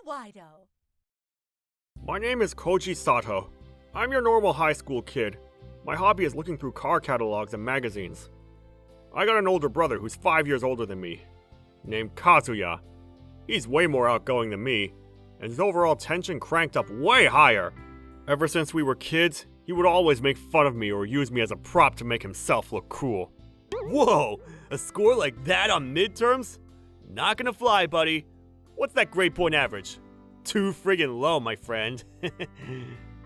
Manga-Waido. My name is Koji Sato. I'm your normal high school kid. My hobby is looking through car catalogs and magazines. I got an older brother who's 5 years older than me, named Katsuya. He's way more outgoing than me, and his overall tension cranked up way higher. Ever since we were kids, he would always make fun of me or use me as a prop to make himself look cool. Whoa! A score like that on midterms? Not gonna fly, buddy. What's that grade point average? Too friggin' low, my friend.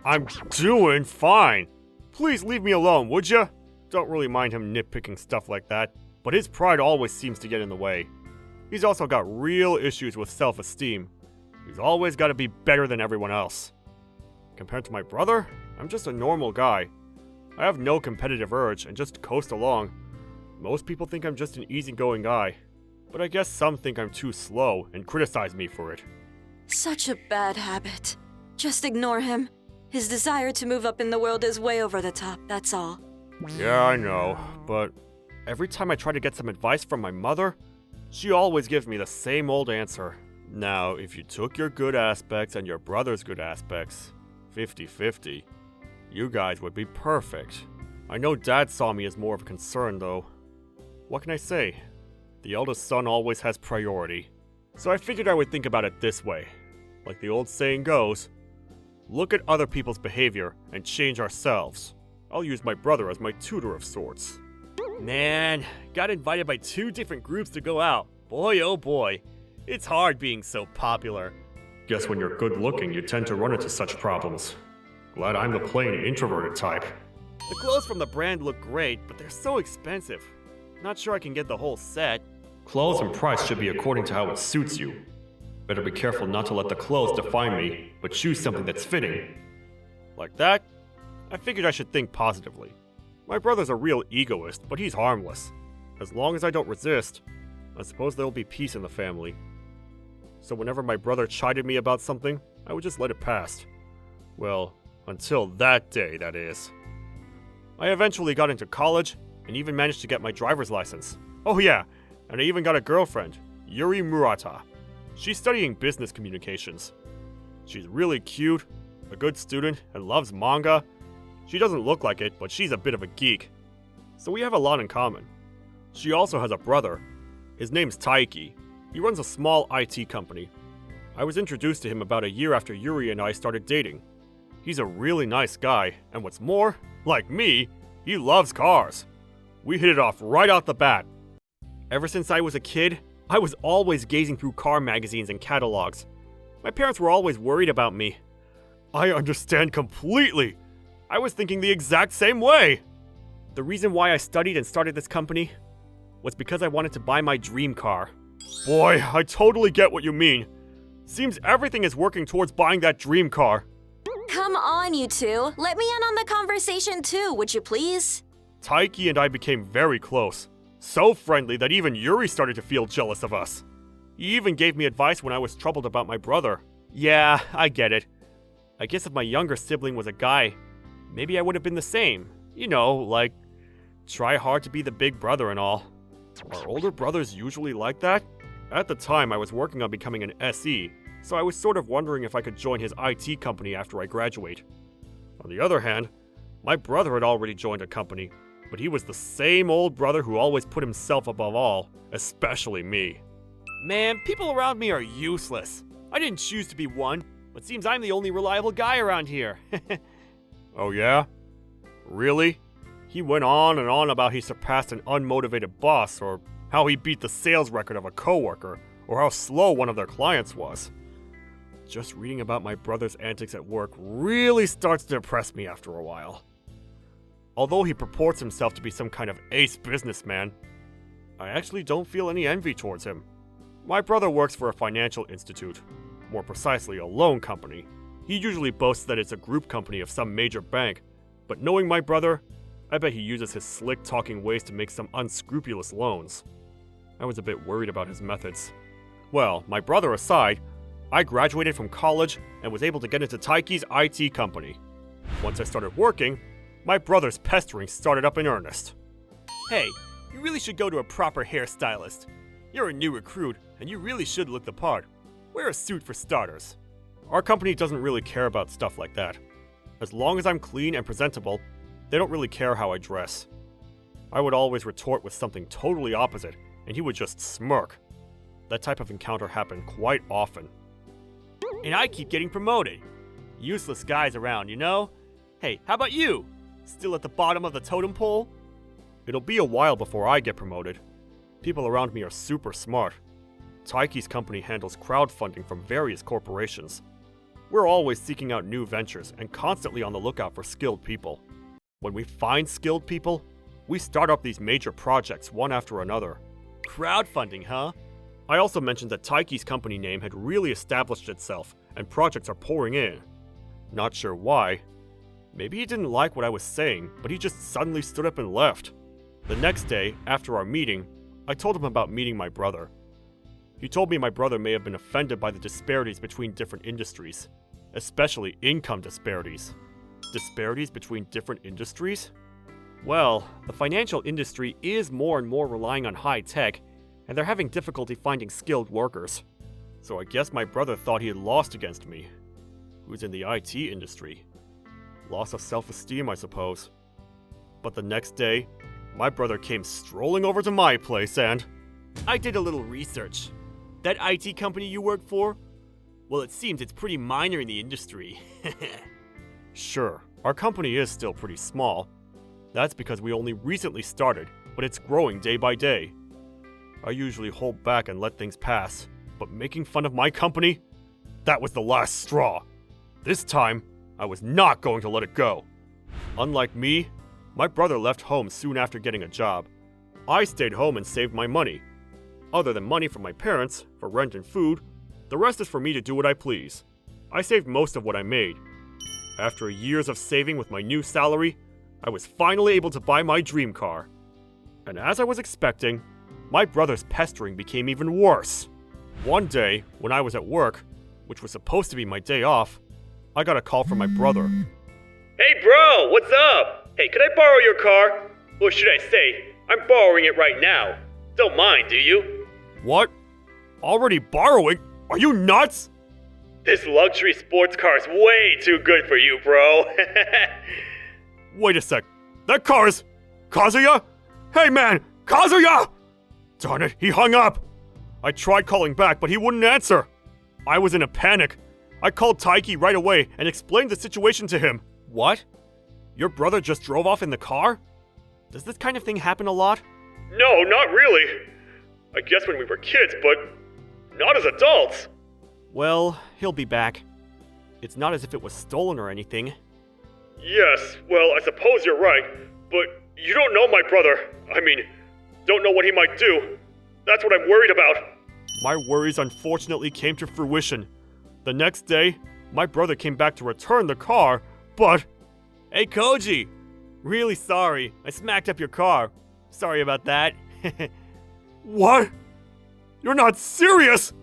I'm doing fine. Please leave me alone, would ya? Don't really mind him nitpicking stuff like that, but his pride always seems to get in the way. He's also got real issues with self-esteem. He's always gotta be better than everyone else. Compared to my brother, I'm just a normal guy. I have no competitive urge and just coast along. Most people think I'm just an easygoing guy, but I guess some think I'm too slow and criticize me for it. Such a bad habit. Just ignore him. His desire to move up in the world is way over the top, that's all. Yeah, I know, but every time I try to get some advice from my mother, she always gives me the same old answer. Now, if you took your good aspects and your brother's good aspects, 50-50, you guys would be perfect. I know Dad saw me as more of a concern, though. What can I say? The eldest son always has priority. So I figured I would think about it this way. Like the old saying goes, look at other people's behavior and change ourselves. I'll use my brother as my tutor of sorts. Man, got invited by 2 different groups to go out. Boy, oh boy. It's hard being so popular. Guess when you're good looking, you tend to run into such problems. Glad I'm the plain introverted type. The clothes from the brand look great, but they're so expensive. Not sure I can get the whole set. Clothes and price should be according to how it suits you. Better be careful not to let the clothes define me, but choose something that's fitting. Like that? I figured I should think positively. My brother's a real egoist, but he's harmless. As long as I don't resist, I suppose there'll be peace in the family. So whenever my brother chided me about something, I would just let it pass. Well, until that day, that is. I eventually got into college, and even managed to get my driver's license. Oh yeah, and I even got a girlfriend, Yuri Murata. She's studying business communications. She's really cute, a good student, and loves manga. She doesn't look like it, but she's a bit of a geek. So we have a lot in common. She also has a brother. His name's Taiki. He runs a small IT company. I was introduced to him about a year after Yuri and I started dating. He's a really nice guy, and what's more, like me, he loves cars. We hit it off right out the bat. Ever since I was a kid, I was always gazing through car magazines and catalogs. My parents were always worried about me. I understand completely. I was thinking the exact same way. The reason why I studied and started this company was because I wanted to buy my dream car. Boy, I totally get what you mean. Seems everything is working towards buying that dream car. Come on, you two. Let me in on the conversation too, would you please? Taiki and I became very close. So friendly that even Yuri started to feel jealous of us. He even gave me advice when I was troubled about my brother. Yeah, I get it. I guess if my younger sibling was a guy, maybe I would have been the same. You know, like, try hard to be the big brother and all. Are older brothers usually like that? At the time, I was working on becoming an SE, so I was sort of wondering if I could join his IT company after I graduate. On the other hand, my brother had already joined a company, but he was the same old brother who always put himself above all, especially me. Man, people around me are useless. I didn't choose to be one, but seems I'm the only reliable guy around here. Oh yeah? Really? He went on and on about he surpassed an unmotivated boss, or how he beat the sales record of a coworker, or how slow one of their clients was. Just reading about my brother's antics at work really starts to depress me after a while. Although he purports himself to be some kind of ace businessman, I actually don't feel any envy towards him. My brother works for a financial institute, more precisely a loan company. He usually boasts that it's a group company of some major bank, but knowing my brother, I bet he uses his slick talking ways to make some unscrupulous loans. I was a bit worried about his methods. Well, my brother aside, I graduated from college and was able to get into Taiki's IT company. Once I started working, my brother's pestering started up in earnest. Hey, you really should go to a proper hairstylist. You're a new recruit, and you really should look the part. Wear a suit for starters. Our company doesn't really care about stuff like that. As long as I'm clean and presentable, they don't really care how I dress. I would always retort with something totally opposite, and he would just smirk. That type of encounter happened quite often. And I keep getting promoted. Useless guys around, you know? Hey, how about you? Still at the bottom of the totem pole? It'll be a while before I get promoted. People around me are super smart. Taiki's company handles crowdfunding from various corporations. We're always seeking out new ventures and constantly on the lookout for skilled people. When we find skilled people, we start up these major projects one after another. Crowdfunding, huh? I also mentioned that Taiki's company name had really established itself and projects are pouring in. Not sure why. Maybe he didn't like what I was saying, but he just suddenly stood up and left. The next day, after our meeting, I told him about meeting my brother. He told me my brother may have been offended by the disparities between different industries, especially income disparities. Disparities between different industries? Well, the financial industry is more and more relying on high tech, and they're having difficulty finding skilled workers. So I guess my brother thought he had lost against me, who's in the IT industry. Loss of self-esteem, I suppose. But the next day, my brother came strolling over to my place and... I did a little research. That IT company you work for? Well, it seems it's pretty minor in the industry. Sure, our company is still pretty small. That's because we only recently started, but it's growing day by day. I usually hold back and let things pass, but making fun of my company? That was the last straw. This time, I was not going to let it go. Unlike me, my brother left home soon after getting a job. I stayed home and saved my money. Other than money from my parents, for rent and food, the rest is for me to do what I please. I saved most of what I made. After years of saving with my new salary, I was finally able to buy my dream car. And as I was expecting, my brother's pestering became even worse. One day, when I was at work, which was supposed to be my day off, I got a call from my brother. Hey bro, what's up? Hey, could I borrow your car? Or should I say, I'm borrowing it right now. Don't mind, do you? What? Already borrowing? Are you nuts? This luxury sports car is way too good for you, bro. Wait a sec. That car is... Katsuya? Hey man, Katsuya! Darn it, he hung up. I tried calling back, but he wouldn't answer. I was in a panic. I called Taiki right away and explained the situation to him. What? Your brother just drove off in the car? Does this kind of thing happen a lot? No, not really. I guess when we were kids, but not as adults. Well, he'll be back. It's not as if it was stolen or anything. Yes, well, I suppose you're right, but you don't know my brother. I mean, don't know what he might do. That's what I'm worried about. My worries unfortunately came to fruition. The next day, my brother came back to return the car, but... Hey Koji! Really sorry, I smacked up your car. Sorry about that. What? You're not serious!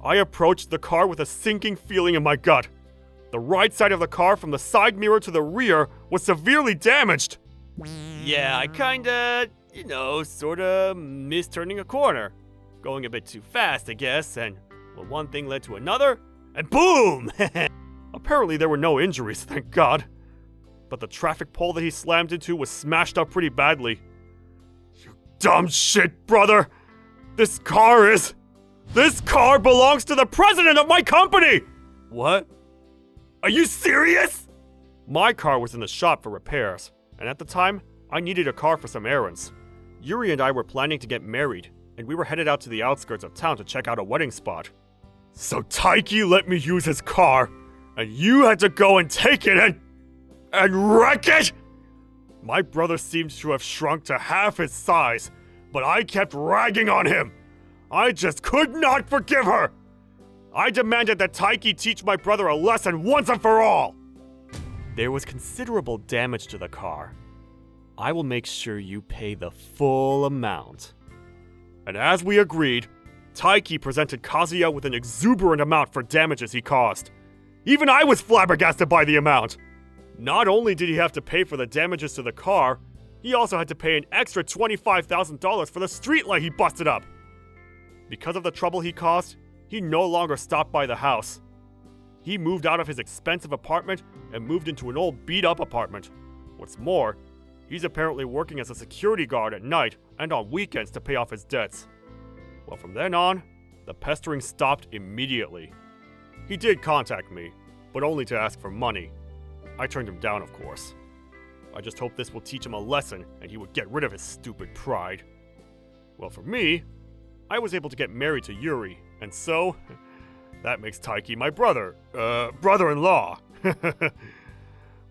I approached the car with a sinking feeling in my gut. The right side of the car from the side mirror to the rear was severely damaged. Yeah, I kinda, sorta missed turning a corner. Going a bit too fast, I guess, and well, one thing led to another, and boom! Apparently there were no injuries, thank God. But the traffic pole that he slammed into was smashed up pretty badly. You dumb shit, brother! This car belongs to the president of my company! What? Are you serious? My car was in the shop for repairs, and at the time, I needed a car for some errands. Yuri and I were planning to get married, and we were headed out to the outskirts of town to check out a wedding spot. So Taiki let me use his car, and you had to go and take it and wreck it? My brother seems to have shrunk to half his size, but I kept ragging on him. I just could not forgive her. I demanded that Taiki teach my brother a lesson once and for all. There was considerable damage to the car. I will make sure you pay the full amount. And as we agreed, Taiki presented Kazuya with an exuberant amount for damages he caused. Even I was flabbergasted by the amount. Not only did he have to pay for the damages to the car, he also had to pay an extra $25,000 for the streetlight he busted up. Because of the trouble he caused, He no longer stopped by the house. He moved out of his expensive apartment and moved into an old beat-up apartment. What's more, he's apparently working as a security guard at night and on weekends to pay off his debts. Well, from then on, the pestering stopped immediately. He did contact me, but only to ask for money. I turned him down, of course. I just hope this will teach him a lesson and he would get rid of his stupid pride. Well, for me, I was able to get married to Yuri, and so, that makes Taiki my brother-in-law.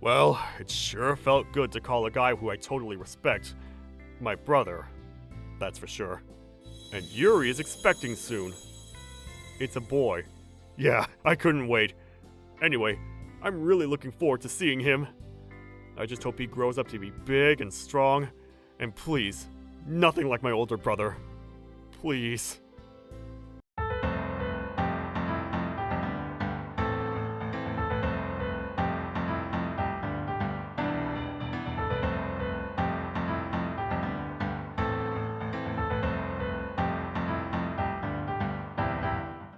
Well, it sure felt good to call a guy who I totally respect my brother, that's for sure. And Yuri is expecting soon. It's a boy. Yeah, I couldn't wait. Anyway, I'm really looking forward to seeing him. I just hope he grows up to be big and strong, and please, nothing like my older brother. Please.